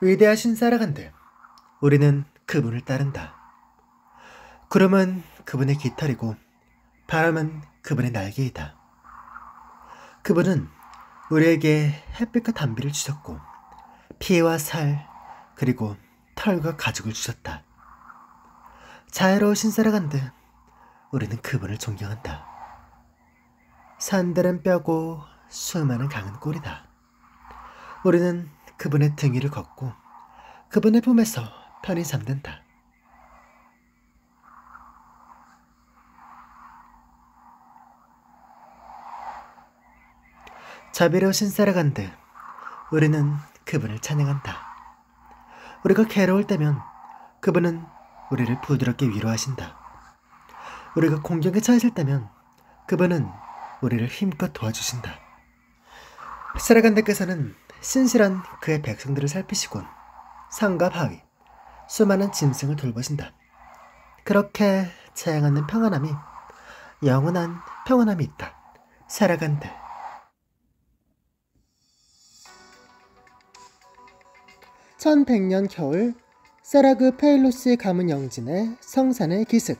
위대하신 사라간드, 우리는 그분을 따른다. 구름은 그분의 깃털이고 바람은 그분의 날개이다. 그분은 우리에게 햇빛과 단비를 주셨고 피와 살 그리고 털과 가죽을 주셨다. 자애로우신 사라간드, 우리는 그분을 존경한다. 산들은 뼈고 수많은 강은 꼴이다. 우리는 그분의 등 위를 걷고 그분의 품에서 편히 잠든다. 자비로우신 사라간드, 우리는 그분을 찬양한다. 우리가 괴로울 때면 그분은 우리를 부드럽게 위로하신다. 우리가 공경에 처했을 때면 그분은 우리를 힘껏 도와주신다. 사라간드께서는 신실한 그의 백성들을 살피시곤 산과 바위, 수많은 짐승을 돌보신다. 그렇게 재앙하는 평안함이, 영원한 평안함이 있다. 사라간드. 1100년 겨울, 세라그 페일로스 가문 영진의 성산의 기슭.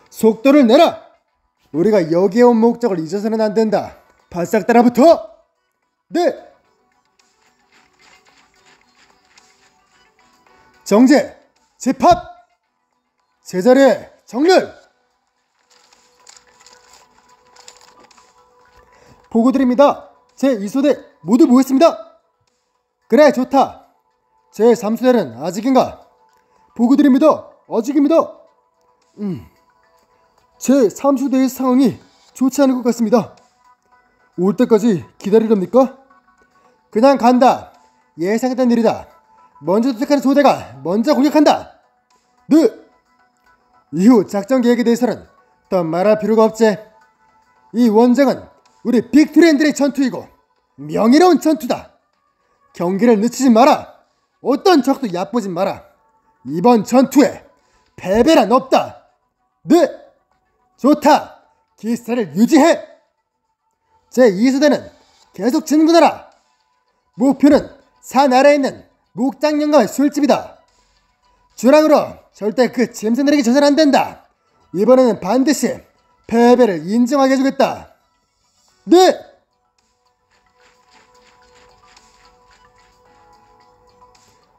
속도를 내라! 우리가 여기에 온 목적을 잊어서는 안 된다. 바싹 따라붙어! 네! 정제! 집합! 제자리에 정렬! 보고드립니다. 제2소대 모두 모였습니다. 그래, 좋다. 제3소대는 아직인가? 보고드립니다. 아직입니다. 제3소대의 상황이 좋지 않은 것 같습니다. 올 때까지 기다리렵니까? 그냥 간다. 예상했던 일이다. 먼저 도착하는 소대가 먼저 공격한다. 네. 이후 작전 계획에 대해서는 더 말할 필요가 없지. 이 원정은 우리 빅트렌들의 전투이고 명예로운 전투다. 경기를 늦추지 마라. 어떤 적도 얕보지 마라. 이번 전투에 패배란 없다. 네. 좋다. 기세를 유지해. 제2소대는 계속 진군하라. 목표는 산 아래에 있는 목장영가의 술집이다. 주랑으로 절대 그 짐승들에게 져선 안 된다. 이번에는 반드시 패배를 인정하게 해주겠다. 네!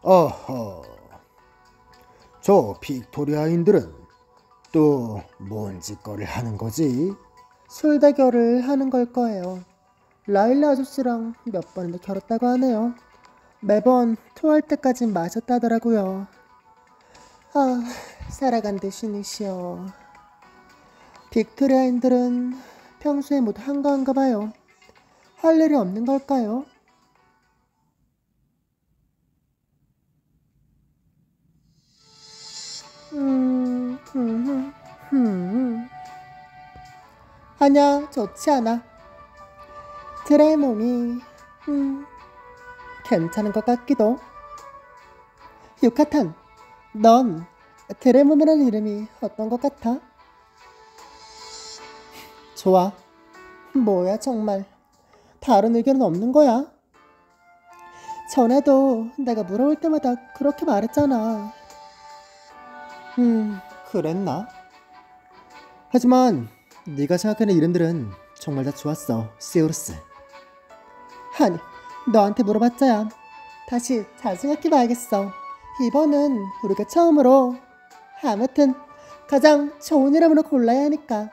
어허, 저 빅토리아인들은 또 뭔 짓거리를 하는 거지? 술 대결을 하는 걸 거예요. 라일라 아저씨랑 몇 번이나 겨뤘다고 하네요. 매번 토할 때까진 마셨다더라고요. 아, 살아간대 신이시여. 빅토리아인들은 평소에 모두 한가한가 봐요. 할 일이 없는 걸까요? 아냐, 좋지 않아. 드레의 몸이 괜찮은 것 같기도. 유카탄, 넌 드레의 몸이라는 이름이 어떤 것 같아? 좋아. 뭐야 정말. 다른 의견은 없는 거야? 전에도 내가 물어볼 때마다 그렇게 말했잖아. 그랬나? 하지만 네가 생각하는 이름들은 정말 다 좋았어, 시우루스. 아니, 너한테 물어봤자야. 다시 잘 생각해봐야겠어. 이번은 우리가 처음으로. 아무튼 가장 좋은 이름으로 골라야 하니까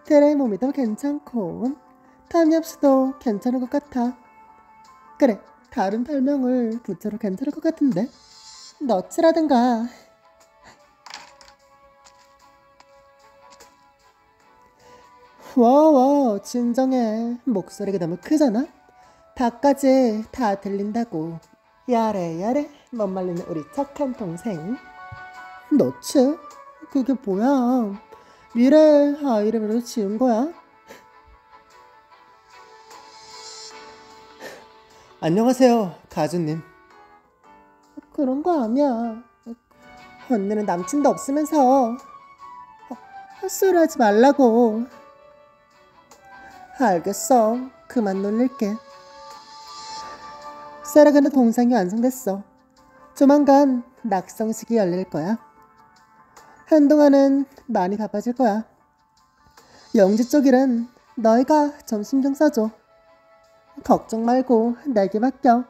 드레의 몸이도 괜찮고 타임lap스도 괜찮은 것 같아. 그래, 다른 별명을 붙여도 괜찮을 것 같은데. 너츠라든가. 와, 진정해. 목소리가 너무 크잖아? 다까지 다 들린다고. 야래 못 말리는 우리 착한 동생. 너츠? 그게 뭐야? 미래 이름으로 지은 거야? 안녕하세요, 가주님. 그런 거 아니야. 언니는 남친도 없으면서 헛소리 하지 말라고. 알겠어. 그만 놀릴게. 세라가는 동상이 완성됐어. 조만간 낙성식이 열릴 거야. 한동안은 많이 바빠질 거야. 영지 쪽 일은 너희가 좀 신경 써줘. 걱정 말고 내게 맡겨.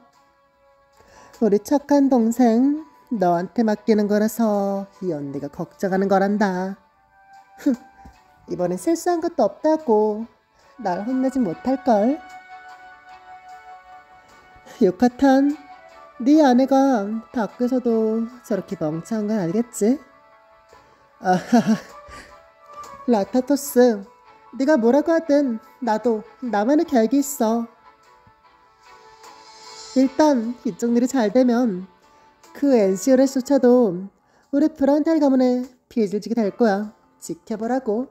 우리 착한 동생 너한테 맡기는 거라서 이 언니가 걱정하는 거란다. 이번엔 실수한 것도 없다고 날 혼내진 못할걸. 유카탄, 네 아내가 밖에서도 저렇게 멍청한 건 아니겠지? 아하하. 라타토스, 네가 뭐라고 하든 나도 나만의 계획이 있어. 일단 이쪽 일이 잘 되면 그 NCOS조차도 우리 브란델 가문에 빚을 지게 될 거야. 지켜보라고.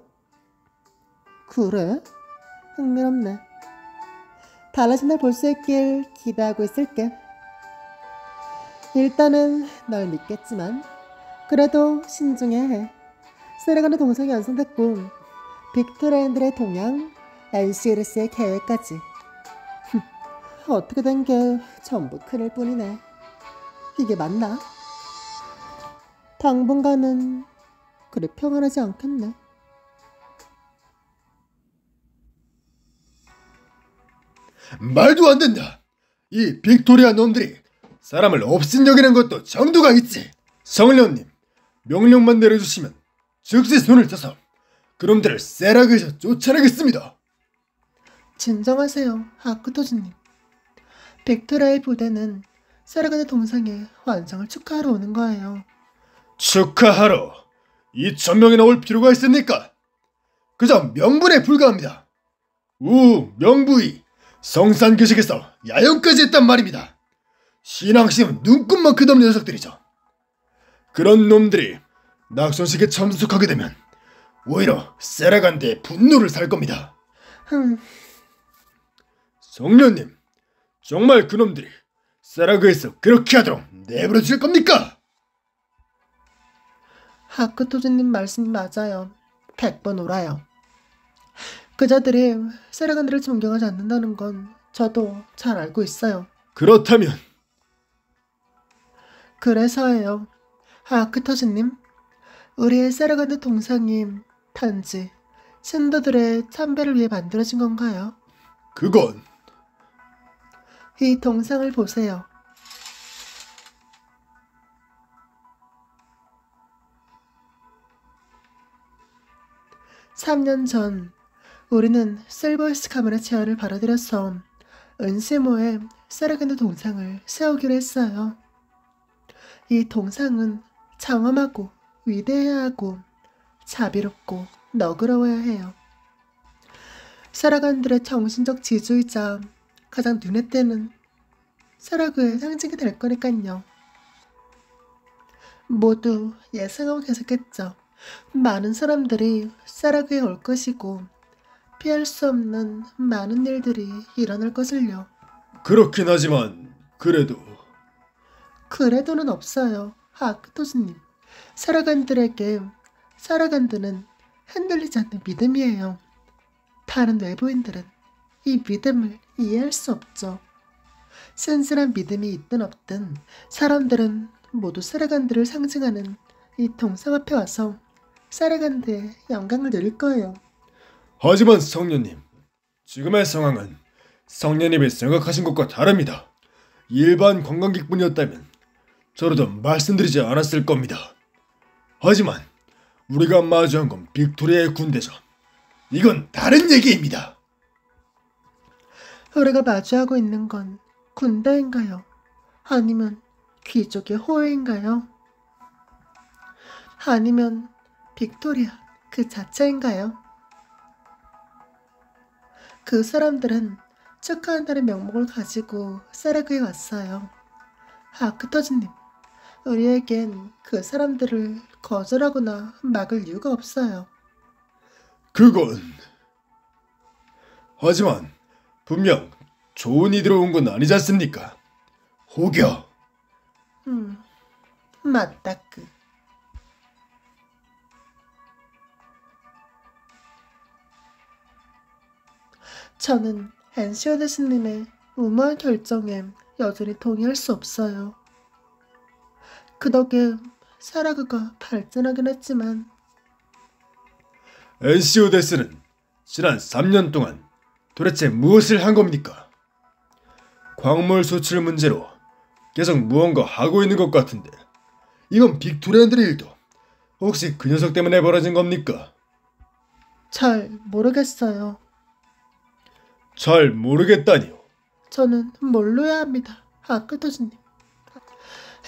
그래? 흥미롭네. 달라진 날 볼 수 있길 기대하고 있을게. 일단은 널 믿겠지만 그래도 신중해야 해. 세라가는 동상이 완성됐고 빅토리아인들의 동향, NCLS의 계획까지. 어떻게 된 게 전부 큰일 뿐이네. 이게 맞나? 당분간은 그리 평안하지 않겠네. 말도 안 된다. 이 빅토리아 놈들이 사람을 업신 여기는 것도 정도가 있지. 성령님, 명령만 내려주시면 즉시 손을 써서 그놈들을 세라그에서 쫓아내겠습니다. 진정하세요, 아크토즈님. 빅토리아의 부대는 세라가의 동상의 완성을 축하하러 오는 거예요. 축하하러 2,000명이나 올 필요가 있습니까? 그저 명분에 불과합니다. 명부이 성산교식에서 야영까지 했단 말입니다. 신앙심은 눈꼽만 끝없는 녀석들이죠. 그런 놈들이 낙선식에 참석하게 되면 오히려 세라간대의 분노를 살 겁니다. 성녀님, 정말 그놈들이 세라그에서 그렇게 하도록 내버려 두실 겁니까? 아크토즈님 말씀이 맞아요. 100번 옳아요. 그자들이 세라간들을 존경하지 않는다는 건 저도 잘 알고 있어요. 그렇다면 그래서예요. 아크토즈님, 우리의 세라간드 동상이 단지 신도들의 참배를 위해 만들어진 건가요? 그건 이 동상을 보세요. (3년) 전 우리는 실버스 가문의 제안을 받아들여서 은세모의 세라간드 동상을 세우기로 했어요. 이 동상은 장엄하고 위대해야 하고 자비롭고 너그러워야 해요. 세라간들의 정신적 지주이자 가장 눈에 띄는 세라그의 상징이 될 거니까요. 모두 예상하고 계셨겠죠. 많은 사람들이 세라그에 올 것이고 피할 수 없는 많은 일들이 일어날 것을요. 그렇긴 하지만 그래도는 없어요. 아크토스님, 세라간들에게 세라간드는 흔들리지 않는 믿음이에요. 다른 외부인들은 이 믿음을 이해할 수 없죠. 순수한 믿음이 있든 없든 사람들은 모두 세라간드를 상징하는 이 동상 앞에 와서 세라간드의 영광을 누릴 거예요. 하지만 성녀님, 지금의 상황은 성녀님이 생각하신 것과 다릅니다. 일반 관광객뿐이었다면 저로도 말씀드리지 않았을 겁니다. 하지만 우리가 마주한 건 빅토리아의 군대죠. 이건 다른 얘기입니다. 우리가 마주하고 있는 건 군대인가요? 아니면 귀족의 호의인가요? 아니면 빅토리아 그 자체인가요? 그 사람들은 축하한다는 명목을 가지고 세라그에 왔어요. 아크토즈님, 우리에겐 그 사람들을 거절하거나 막을 이유가 없어요. 하지만 분명 좋은 이 들어온 건 아니지 않습니까? 혹여. 맞다. 저는 엔시오데스님의 우모한 결정에 여전히 동의할 수 없어요. 그 덕에 세라그가 발전하긴 했지만 NC 오데스는 지난 3년 동안 도대체 무엇을 한 겁니까? 광물 소출 문제로 계속 무언가 하고 있는 것 같은데 이건 빅토리안들의 일도 혹시 그 녀석 때문에 벌어진 겁니까? 잘 모르겠어요. 잘 모르겠다니요. 저는 몰라야 합니다. 아크토즈님.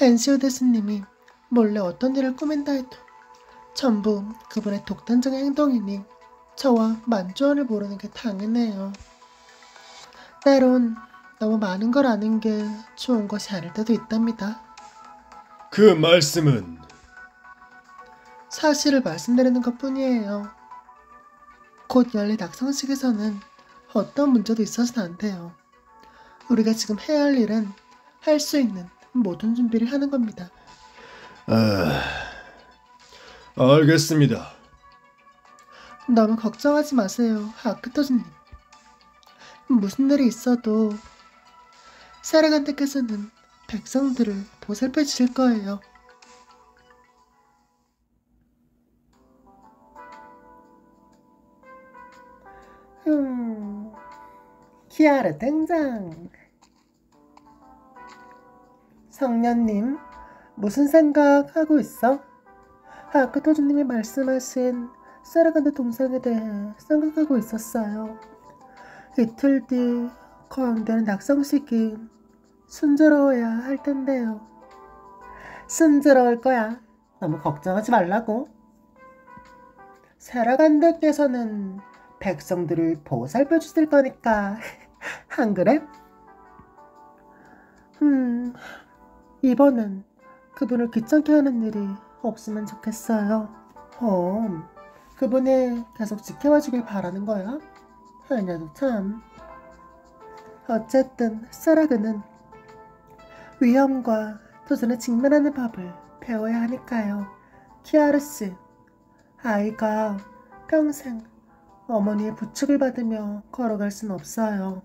엔시오데스님이 몰래 어떤 일을 꾸민다 해도 전부 그분의 독단적인 행동이니 저와 만주원을 모르는 게 당연해요. 때론 너무 많은 걸 아는 게 좋은 것이 아닐 때도 있답니다. 그 말씀은 사실을 말씀드리는 것뿐이에요. 곧 열릴 낙성식에서는 어떤 문제도 있어서는 안 돼요. 우리가 지금 해야 할 일은 할 수 있는 모든 준비를 하는 겁니다. 알겠습니다. 너무 걱정하지 마세요, 아크토즈님. 무슨 일이 있어도 세라간드께서는 백성들을 보살펴 주실 거예요. 키아르 등장. 성년님, 무슨 생각하고 있어? 아크토즈님이 말씀하신 세라간드 동상에 대해 생각하고 있었어요. 이틀 뒤 거행되는 낙성식이 순조로워야 할 텐데요. 순조로울 거야. 너무 걱정하지 말라고. 세라간드께서는 백성들을 보살펴 주실 거니까. 안 그래? 이번엔 그분을 귀찮게 하는 일이 없으면 좋겠어요. 그분이 계속 지켜봐 주길 바라는 거야? 아니야도 참. 어쨌든 세라그는 위험과 도전에 직면하는 법을 배워야 하니까요. 키아르씨, 아이가 평생 어머니의 부축을 받으며 걸어갈 순 없어요.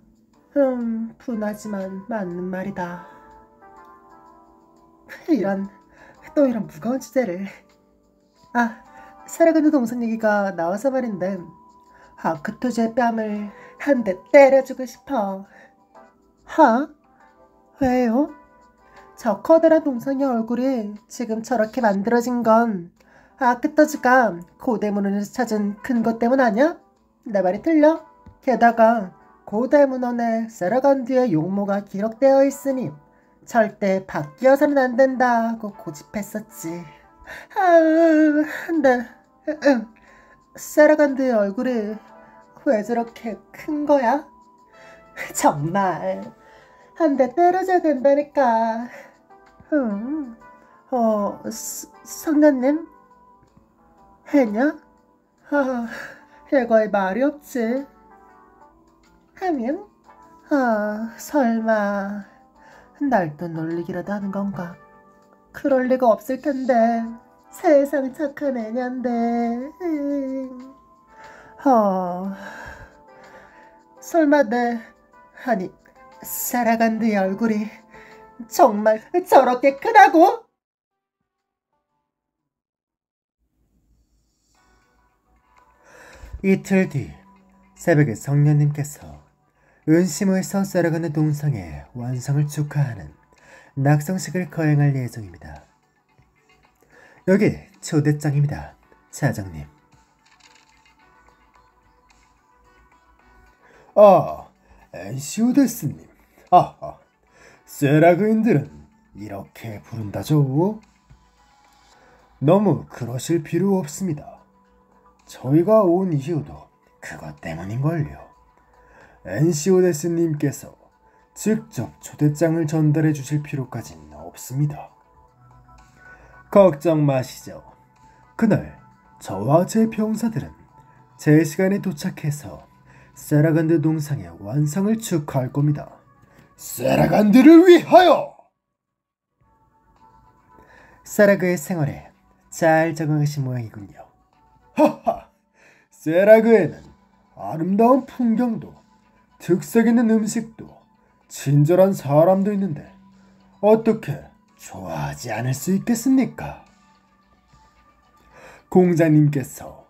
분하지만 맞는 말이다. 또 이런 무거운 주제를. 세라그네 동생 얘기가 나와서 말인데 아크토즈의 뺨을 한 대 때려주고 싶어. 왜요? 저 커다란 동상의 얼굴이 지금 저렇게 만들어진 건 아크토즈가 고대문헌에서 찾은 근거 때문 아니야? 내 말이 틀려? 게다가 고대문헌에 세라간드의 용모가 기록되어 있으니 절대 바뀌어서는 안 된다고 고집했었지. 근데 세라간드의 얼굴이 왜 저렇게 큰 거야? 정말 한 대 때려줘야 된다니까. 성년님? 해냐? 이거에 말이 없지. 하면? 설마 날 또 놀리기라도 하는 건가? 그럴 리가 없을 텐데. 세상 착한 애년데. 설마 아니 세라간드의 얼굴이 정말 저렇게 크다고? 이틀 뒤 새벽에 성년님께서 은시모에서 세라간드 동상의 완성을 축하하는 낙성식을 거행할 예정입니다. 여기 초대장입니다, 사장님. 엔시오데스님. 세라그인들은 이렇게 부른다죠? 너무 그러실 필요 없습니다. 저희가 온 이유도 그것 때문인걸요. 엔시오데스님께서 직접 초대장을 전달해 주실 필요까지는 없습니다. 걱정 마시죠. 그날 저와 제 병사들은 제 시간에 도착해서 세라간드 동상의 완성을 축하할 겁니다. 세라간드를 위하여! 세라그의 생활에 잘 적응하신 모양이군요. 세라그에는 아름다운 풍경도 특색 있는 음식도 친절한 사람도 있는데 어떻게 좋아하지 않을 수 있겠습니까? 공자님께서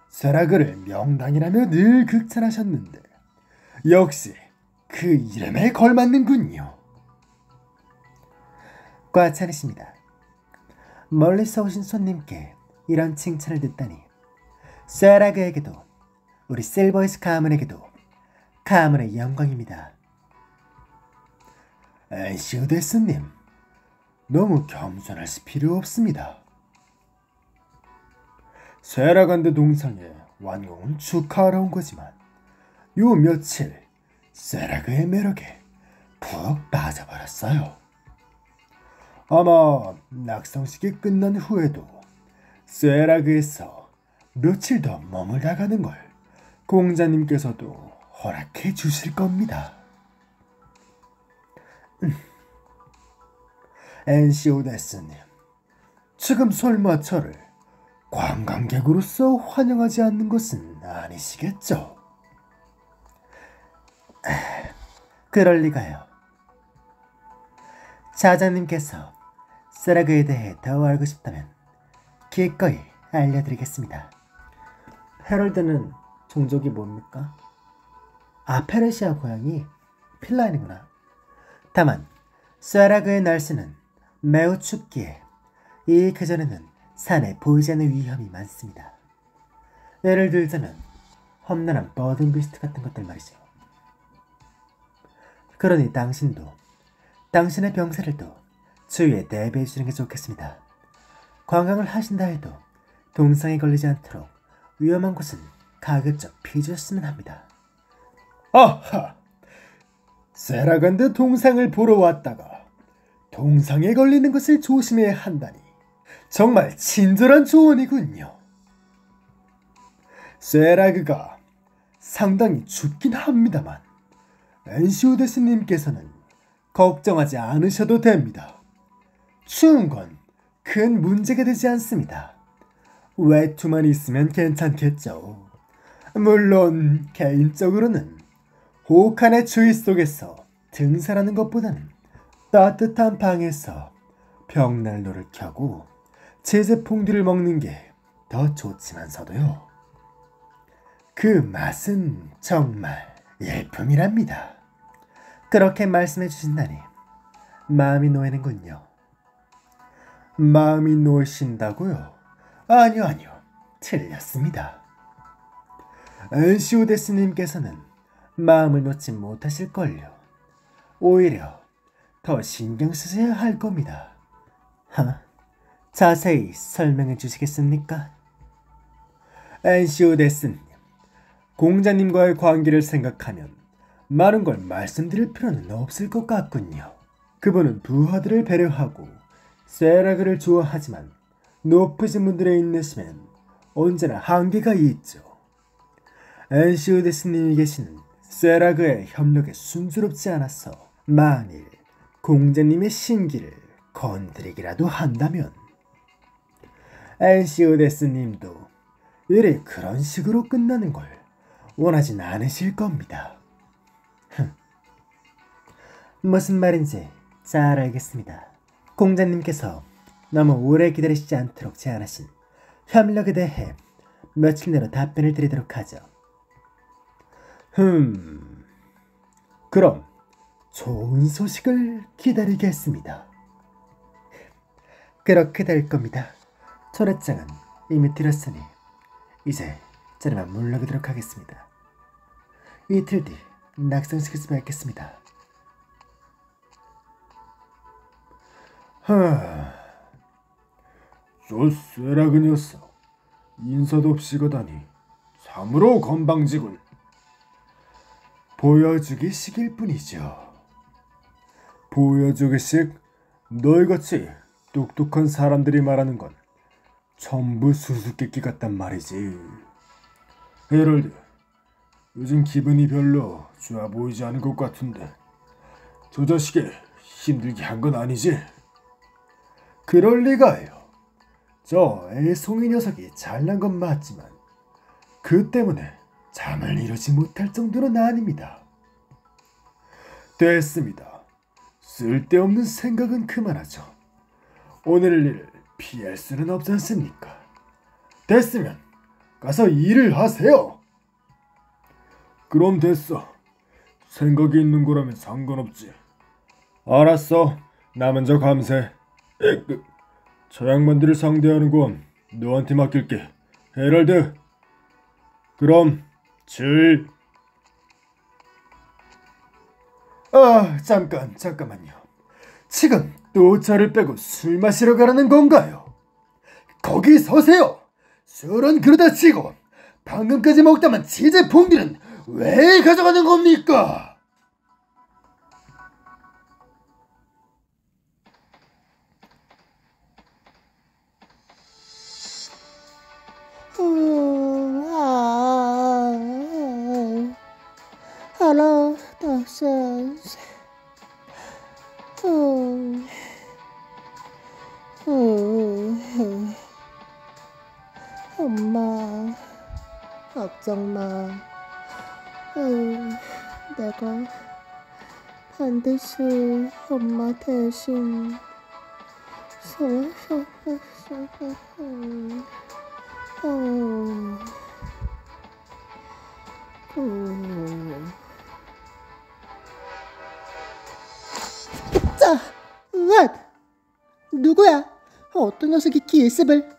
쇠락을 명당이라며 늘 극찬하셨는데 역시 그 이름에 걸맞는군요. 과찬이십니다. 멀리서 오신 손님께 이런 칭찬을 듣다니 쇠락에게도 우리 실버이스 가문에게도 가문의 영광입니다. 엔시우데스님, 너무 겸손하실 필요 없습니다. 쇠락한드 동상의 완공을 축하하러 온 거지만 요 며칠 쇠락의 매력에 푹 빠져버렸어요. 아마 낙성식이 끝난 후에도 쇠락에서 며칠 더 머물다 가는 걸 공자님께서도 허락해 주실 겁니다. 엔시오데스님, 지금 설마 저를 관광객으로서 환영하지 않는 것은 아니시겠죠? 그럴 리가요. 자자님께서 쇠락에 대해 더 알고 싶다면 기꺼이 알려드리겠습니다. 헤럴드는 종족이 뭡니까? 페르시아 고향이 필라인이구나. 다만 쇠락의 날씨는 매우 춥기에 이 그전에는 산에 보이지 않는 위험이 많습니다. 예를 들자면 험난한 버든비스트 같은 것들 말이죠. 그러니 당신도 당신의 병사들도 주위에 대비해 주는 게 좋겠습니다. 관광을 하신다 해도 동상에 걸리지 않도록 위험한 곳은 가급적 피하셨으면 합니다. 아하! 세라간드 동상을 보러 왔다가 동상에 걸리는 것을 조심해야 한다니 정말 친절한 조언이군요. 세라그가 상당히 춥긴 합니다만 엔시오데스님께서는 걱정하지 않으셔도 됩니다. 추운 건 큰 문제가 되지 않습니다. 외투만 있으면 괜찮겠죠. 물론 개인적으로는 혹한의 추위 속에서 등산하는 것보다는 따뜻한 방에서 벽난로를 켜고 치즈퐁듀를 먹는 게 더 좋지만서도요. 그 맛은 정말 일품이랍니다. 그렇게 말씀해 주신다니 마음이 놓이는군요. 마음이 놓이신다고요? 아니요. 틀렸습니다. 엔시오데스님께서는 마음을 놓지 못하실걸요. 오히려 더 신경 쓰셔야 할 겁니다. 자세히 설명해 주시겠습니까? 엔시오데스님, 공자님과의 관계를 생각하면 많은 걸 말씀드릴 필요는 없을 것 같군요. 그분은 부하들을 배려하고 세라그를 좋아하지만 높으신 분들의 인내심엔 언제나 한계가 있죠. 엔시오데스님이 계시는 세라그의 협력에 순조롭지 않아서 만일 공자님의 신기를 건드리기라도 한다면 엔시오데스님도 일이 그런 식으로 끝나는 걸 원하진 않으실 겁니다. 무슨 말인지 잘 알겠습니다. 공자님께서 너무 오래 기다리시지 않도록 제안하신 협력에 대해 며칠 내로 답변을 드리도록 하죠. 그럼 좋은 소식을 기다리겠습니다. 그렇게 될 겁니다. 초래장은 이미 드렸으니 이제 자리만 물러가도록 하겠습니다. 이틀 뒤 낙성식에서 뵙겠습니다. 저 쇠락은 녀석 인사도 없이 가다니 참으로 건방지군. 보여주기식일 뿐이죠. 보여주기식? 너희같이 똑똑한 사람들이 말하는 건 전부 수수께끼 같단 말이지. 헤럴드, 요즘 기분이 별로 좋아 보이지 않은 것 같은데 저 자식이 힘들게 한 건 아니지? 그럴 리가요. 저 애송이 녀석이 잘난 건 맞지만 그 때문에 잠을 이루지 못할 정도는 아닙니다. 됐습니다. 쓸데없는 생각은 그만하죠. 오늘 일을 피할 수는 없지 않습니까? 됐으면 가서 일을 하세요. 그럼 됐어. 생각이 있는 거라면 상관없지. 알았어. 나 먼저 감세. 저 양반들을 상대하는 건 너한테 맡길게. 헤럴드. 그럼 줄. 잠깐만요. 지금 또 저를 빼고 술 마시러 가라는 건가요? 거기 서세요. 술은 그러다 치고 방금까지 먹다만 치즈 퐁듀는 왜 가져가는 겁니까? Hello, doctors. 엄마, 걱정 마. 내가 반드시 엄마 대신 자, what? 누구야? 어떤 녀석이 기습을?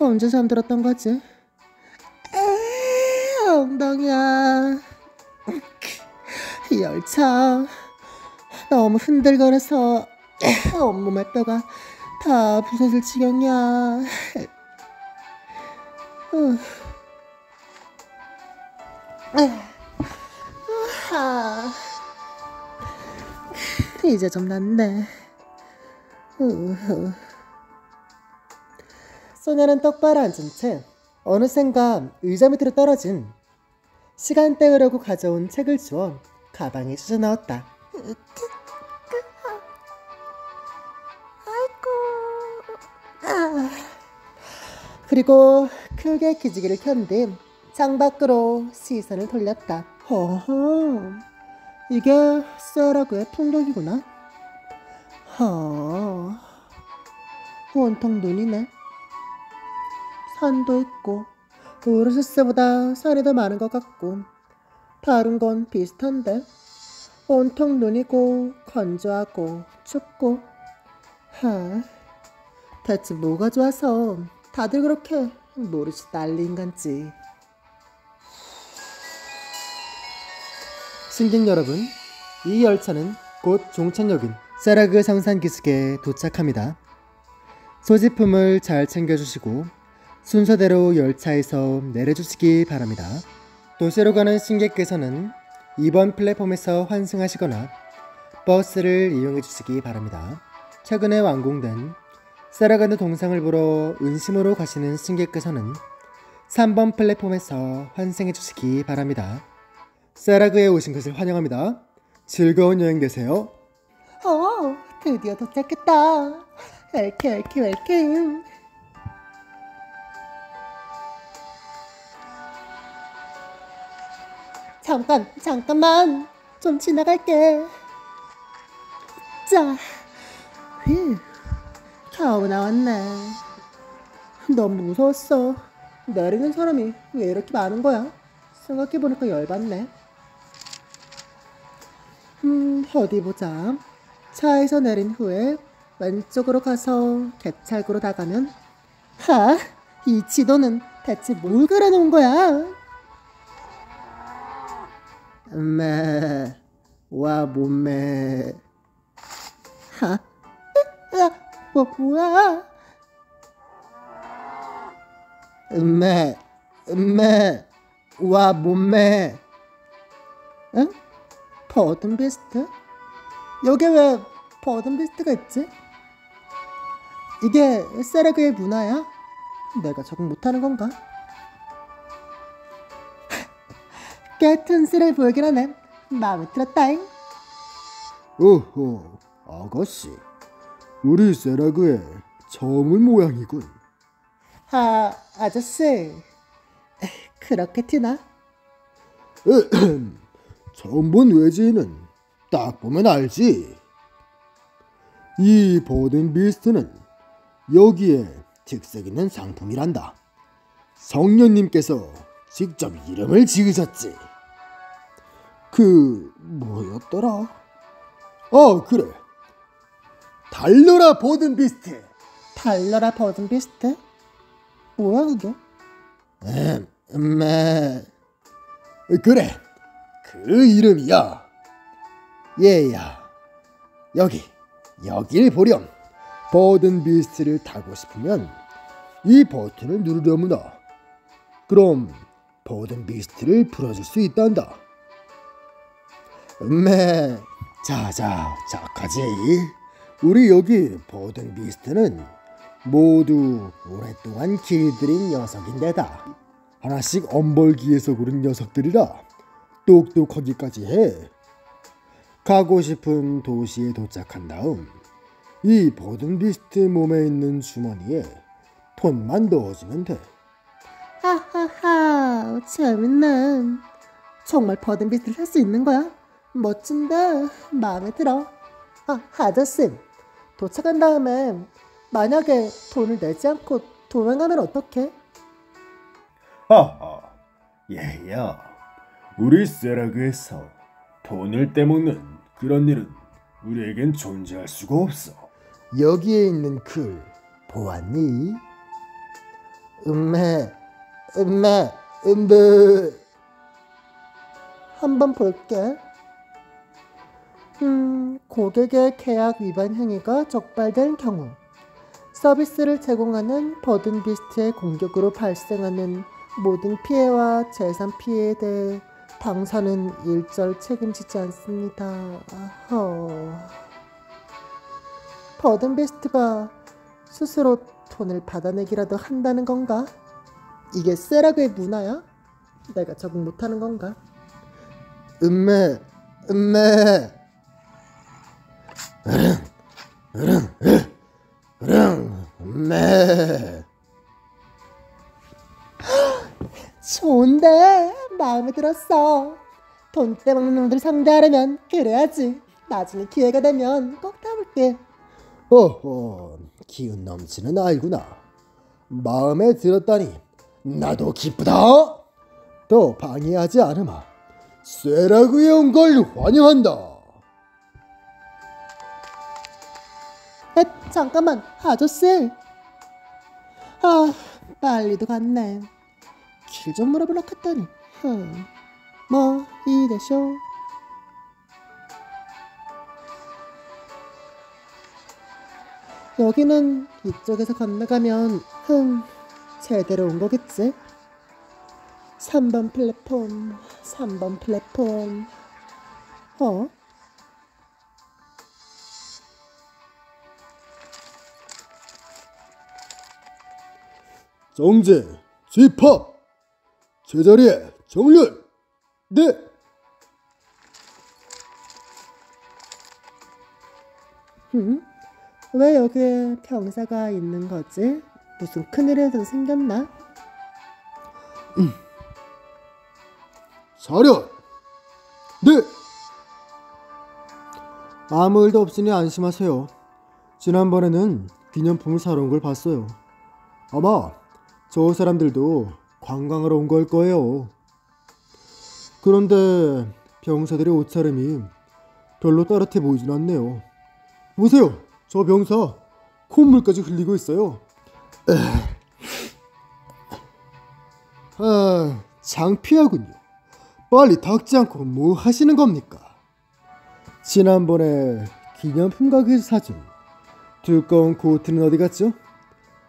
언제 잠들었던 거지? 엉덩이야. 이 열차 너무 흔들거려서 온몸의 뼈가 다 부서질 지경이야. 이제 좀 낫네. 소녀는 똑바로 앉은 채 어느샌가 의자 밑으로 떨어진 시간 때우려고 가져온 책을 주워 가방에 쑤셔 넣었다. 그리고 크게 기지개를 켠 뒤 창밖으로 시선을 돌렸다. 허허, 이게 세라그의 풍경이구나. 온통 눈이네. 산도 있고 우르시스보다 산이 더 많은 것 같고 다른 건 비슷한데 온통 눈이고 건조하고 춥고. 대체 뭐가 좋아서 다들 그렇게 노릇이 난리인 건지. 승객 여러분, 이 열차는 곧 종착역인 세라그 성산 기슭에 도착합니다. 소지품을 잘 챙겨주시고 순서대로 열차에서 내려주시기 바랍니다. 도시로 가는 승객께서는 이번 플랫폼에서 환승하시거나 버스를 이용해 주시기 바랍니다. 최근에 완공된 세라가드 동상을 보러 은심으로 가시는 승객께서는 3번 플랫폼에서 환승해 주시기 바랍니다. 세라그에 오신 것을 환영합니다. 즐거운 여행 되세요. 드디어 도착했다. 웰컴. 잠깐만. 좀 지나갈게. 자, 겨우 나왔네. 너무 무서웠어. 내리는 사람이 왜 이렇게 많은 거야? 생각해보니까 열받네. 어디 보자. 차에서 내린 후에 왼쪽으로 가서 개찰구로 나가면, 이 지도는 대체 뭘 그려놓은 거야? 와 몸매. 뭐야? 와 몸매. 응? 버든비스트? 여기 왜 버든비스트가 있지? 이게 세라그의 문화야? 내가 적응 못하는 건가? 꽤 튼실해 보이긴 하네. 마음에 들었다잉. 오호, 아가씨. 우리 세라그의 처음의 모양이군. 아저씨. 그렇게 티나? 처음 본 외지인은 딱 보면 알지. 이 버든 비스트는 여기에 특색 있는 상품이란다. 성녀님께서 직접 이름을 지으셨지. 그 뭐였더라? 그래, 달려라 버든 비스트. 달려라 버든 비스트? 뭐야 그게? 그래, 그 이름이야. 얘야, 여길 보렴. 버든 비스트를 타고 싶으면 이 버튼을 누르려무나. 그럼 버든 비스트를 풀어줄 수 있단다. 자자, 착하지. 우리 여기 버든 비스트는 모두 오랫동안 길들인 녀석인데다 하나씩 엄벌기에서 고른 녀석들이라 똑똑하기까지 해. 가고 싶은 도시에 도착한 다음 이 버든 비스트 몸에 있는 주머니에 돈만 넣어주면 돼. 하하하, 재밌네. 정말 버든 비스트를 할 수 있는 거야? 멋진데 마음에 들어. 아저씨, 도착한 다음에 만약에 돈을 내지 않고 도망가면 어떡해? 하하, 얘야, 우리 세라그에서 돈을 떼먹는 그런 일은 우리에겐 존재할 수가 없어. 여기에 있는 글 보았니? 음메. 한번 볼게. 고객의 계약 위반 행위가 적발된 경우 서비스를 제공하는 버든 비스트의 공격으로 발생하는 모든 피해와 재산 피해에 대해 당사는 일절 책임지지 않습니다. 버든 비스트가 스스로 돈을 받아내기라도 한다는 건가? 이게 세라그의 문화야? 내가 적응 못하는 건가? 음메. 음메. 좋은데 마음에 들었어. 돈 떼먹는 놈들 상대하려면 그래야지. 나중에 기회가 되면 꼭 타볼게. 기운 넘치는 아이구나. 마음에 들었다니 나도 기쁘다. 더 방해하지 않으마. 쇠라그에 온 걸 환영한다. 잠깐만, 아저씨. 빨리도 갔네. 길 좀 물어보려 했더니 뭐 이래쇼. 여기는 이쪽에서 건너가면 제대로 온 거겠지? 3번 플랫폼. 정제, 집합, 제자리에 정렬. 네. 왜 여기에 병사가 있는 거지? 무슨 큰일이라도 생겼나? 차렷. 네. 아무 일도 없으니 안심하세요. 지난번에는 기념품을 사러 온 걸 봤어요. 아마 저 사람들도 관광하러 온 걸 거예요. 그런데 병사들의 옷차림이 별로 따뜻해 보이진 않네요. 보세요, 저 병사 콧물까지 흘리고 있어요. 창피하군요. 빨리 닦지 않고 뭐 하시는 겁니까? 지난번에 기념품 가게에서 사준 두꺼운 코트는 어디 갔죠?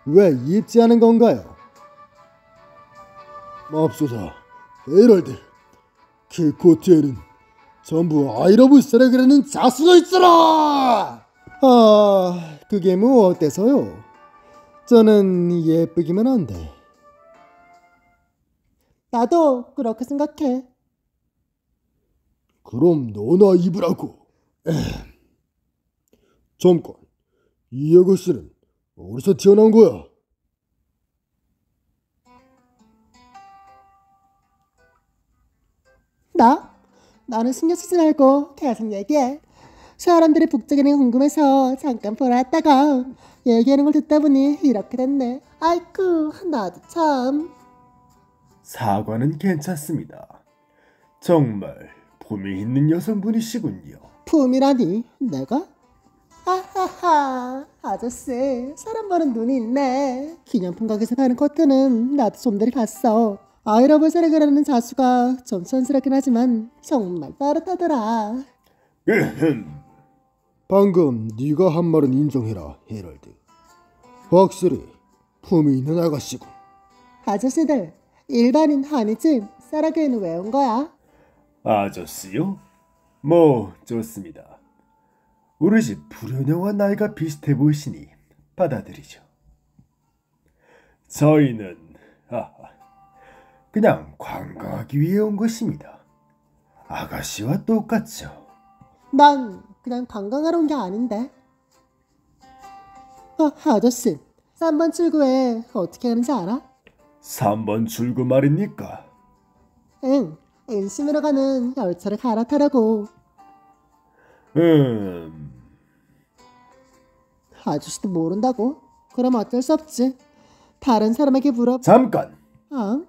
왜 입지 않은 건가요? 맙소사, 헤럴드, 그 코트에는 전부 I love 세라그라는 자수가 있어라! 그게 뭐 어때서요? 저는 예쁘기만 한데. 나도 그렇게 생각해. 그럼 너나 입으라고. 잠깐, 이 아가씨는 어디서 튀어나온 거야? 나는 신경 쓰지 말고 계속 얘기해. 사람들이 북적이는 게 궁금해서 잠깐 보러 왔다가 얘기하는 걸 듣다 보니 이렇게 됐네. 아이쿠, 나도 참. 사과는 괜찮습니다. 정말 품이 있는 여성분이시군요. 품이라니, 내가? 하하하, 아저씨 사람 보는 눈이 있네. 기념품 가게에서 파는 코트는 나도 좀들이 봤어. 아이러브셀에그라는 자수가 좀 촌스럽긴 하지만 정말 빠듯하더라. 방금 네가 한 말은 인정해라, 헤럴드. 확실히 품이 있는 아가씨군. 아저씨들 일반인 아니지? 쌀아교에는 왜 온 거야? 아저씨요? 뭐 좋습니다. 우리 집 불효녀와 나이가 비슷해 보이시니 받아들이죠. 저희는 그냥 관광하기 위해 온 것입니다. 아가씨와 똑같죠. 난 그냥 관광하러 온 게 아닌데. 아저씨 3번 출구에 어떻게 가는지 알아? 3번 출구 말입니까? 응, 인심으로 가는 열차를 갈아타라고. 아저씨도 모른다고? 그럼 어쩔 수 없지. 다른 사람에게 물어. 잠깐! 어?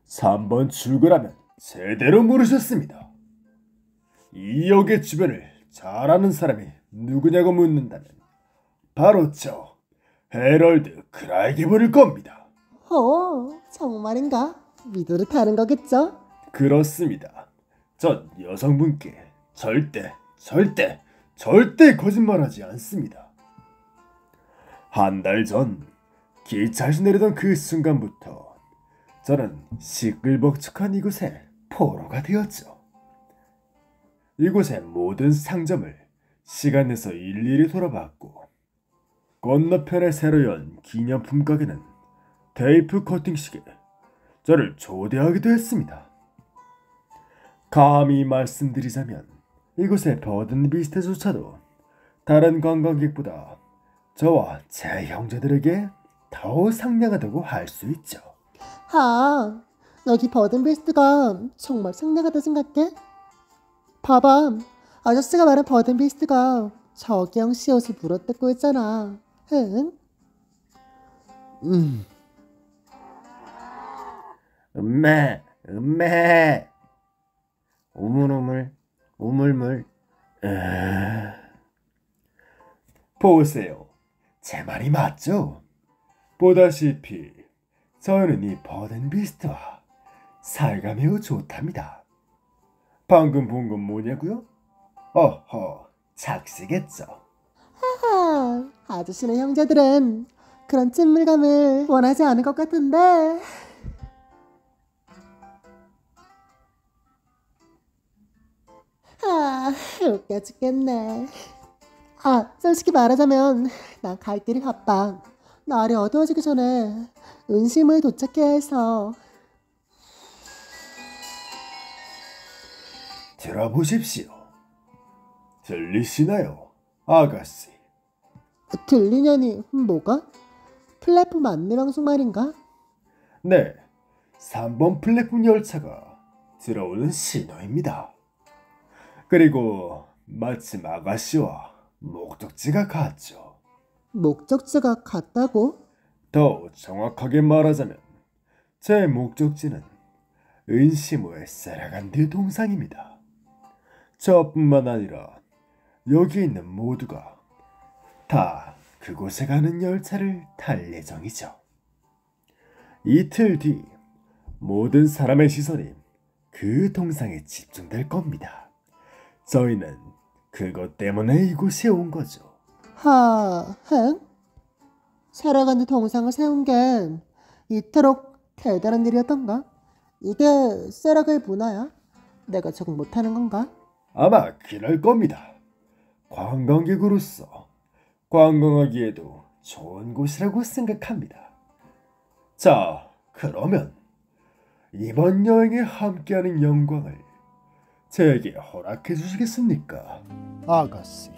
3번 출구라면 제대로 모르셨습니다. 이 역의 주변을 잘 아는 사람이 누구냐고 묻는다면 바로 저 헤럴드 크라이게버릴 겁니다. 정말인가? 믿으러 타는 거겠죠? 그렇습니다. 전 여성분께 절대 거짓말하지 않습니다. 한 달 전 기차에서 내리던 그 순간부터 저는 시끌벅적한 이곳에 포로가 되었죠. 이곳의 모든 상점을 시간 내서 일일이 돌아봤고 건너편에 새로 연 기념품 가게는 테이프 커팅식에 저를 초대하기도 했습니다. 감히 말씀드리자면 이곳의 버든비스트조차도 다른 관광객보다 저와 제 형제들에게 더 상냥하다고 할 수 있죠. 여기 버든비스트가 정말 상냥하다 생각해? 봐봐, 아저씨가 말한 버든비스트가 저기형 씨 옷을 물어뜯고 있잖아. 응? 음메 우물우물 우물물. 보세요, 제 말이 맞죠? 보다시피 저는 이 버든비스트와 사이가 매우 좋답니다. 방금 본 건 뭐냐고요? 착시겠죠. 아저씨네 형제들은 그런 친밀감을 원하지 않을 것 같은데. 웃겨 죽겠네. 솔직히 말하자면 난 갈 길이 바빠. 날이 어두워지기 전에 은심을 도착해야 해서. 들어보십시오. 들리시나요, 아가씨? 들리냐니 뭐가? 플랫폼 안내방송 말인가? 네, 3번 플랫폼 열차가 들어오는 신호입니다. 그리고 마침 아가씨와 목적지가 같죠. 목적지가 같다고? 더 정확하게 말하자면 제 목적지는 은시모의 세라간드 동상입니다. 저뿐만 아니라 여기 있는 모두가 다 그곳에 가는 열차를 탈 예정이죠. 이틀 뒤 모든 사람의 시선이 그 동상에 집중될 겁니다. 저희는 그것 때문에 이곳에 온 거죠. 살아가는 동상을 세운 게 이토록 대단한 일이었던가? 이게 세라가의 문화야? 내가 적응 못하는 건가? 아마 그럴 겁니다. 관광객으로서 관광하기에도 좋은 곳이라고 생각합니다. 자, 그러면 이번 여행에 함께하는 영광을 저에게 허락해 주시겠습니까, 아가씨?